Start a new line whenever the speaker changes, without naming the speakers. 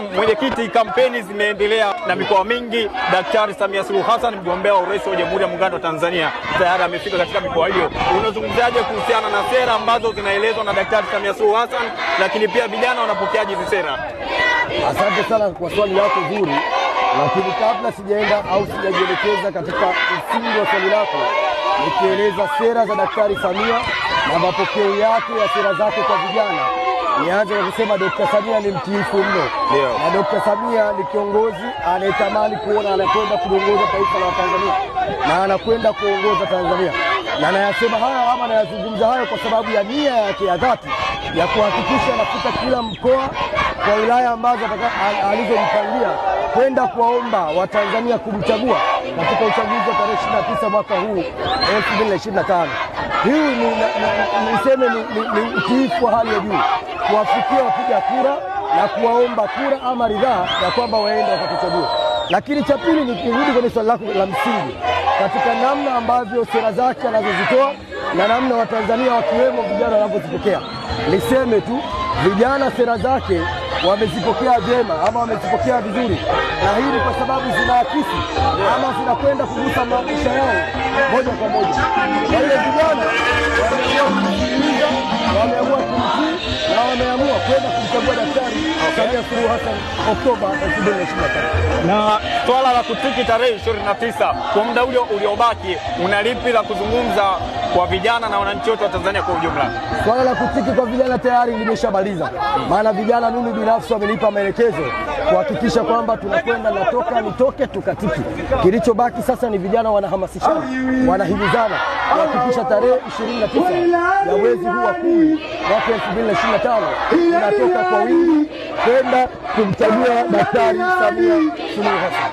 Mwenyekiti, kampeni zimeendelea na mikoa mingi. Daktari Samia Suluhu Hassan, mgombea wa urais wa Jamhuri ya Muungano wa Tanzania, tayari amefika katika mikoa hiyo. Unazungumziaje kuhusiana na sera ambazo zinaelezwa na Daktari Samia Suluhu Hassan, lakini pia vijana wanapokeaje hizi sera?
Asante sana kwa swali lako zuri, lakini kabla sijaenda au sijajielekeza katika msingi wa swali lako, nikieleza sera za Daktari Samia na mapokeo yake ya sera zake kwa vijana, nianze kwa kusema Dr. Samia ni mtiifu mno. Na Dr. Samia ni kiongozi anayetamani kuona anakwenda kuongoza taifa la Tanzania na anakwenda kuongoza Tanzania, na nayasema haya ama nayazungumza hayo kwa sababu ya nia yake ya dhati ya kuhakikisha anafika kila mkoa kwa wilaya ambazo alizompangia kwenda kuwaomba Watanzania kumchagua katika uchaguzi wa tarehe 29 mwaka huu 2025. Hii niseme ni utiifu wa hali ya juu kuwafikia wapiga kura na kuwaomba kura ama ridhaa ya kwamba waende wakatuchagua. Lakini cha pili ni kirudi kwenye swali lako la msingi katika namna ambavyo sera zake anazozitoa na namna Watanzania wakiwemo vijana wanavyozipokea. Niseme tu vijana sera zake wamezipokea vyema ama wamezipokea vizuri, na hii ni kwa sababu zinaakisi ama zinakwenda kugusa maisha yao moja kwa moja. Kwa hiyo vijana wameamua kumtii na wameamua kwenda kumchagua Daktari Samia Suluhu Hassan Oktoba 2025.
Na swala la kutiki tarehe 29 kwa muda ule uliobaki, unalipi la kuzungumza kwa vijana na wananchi wote wa Tanzania kwa ujumla?
Swala la kutiki kwa vijana tayari limeshamaliza, maana vijana mimi binafsi wamenipa maelekezo kuhakikisha kwamba tunakwenda natoka nitoke tukatiki. Kilichobaki sasa ni vijana wanahamasishana, wanahimizana kuhakikisha tarehe 29 ya mwezi huu wa 10 mwaka 2025 tunatoka kwa wingi kwenda kumchagua Daktari Samia Suluhu Hassan.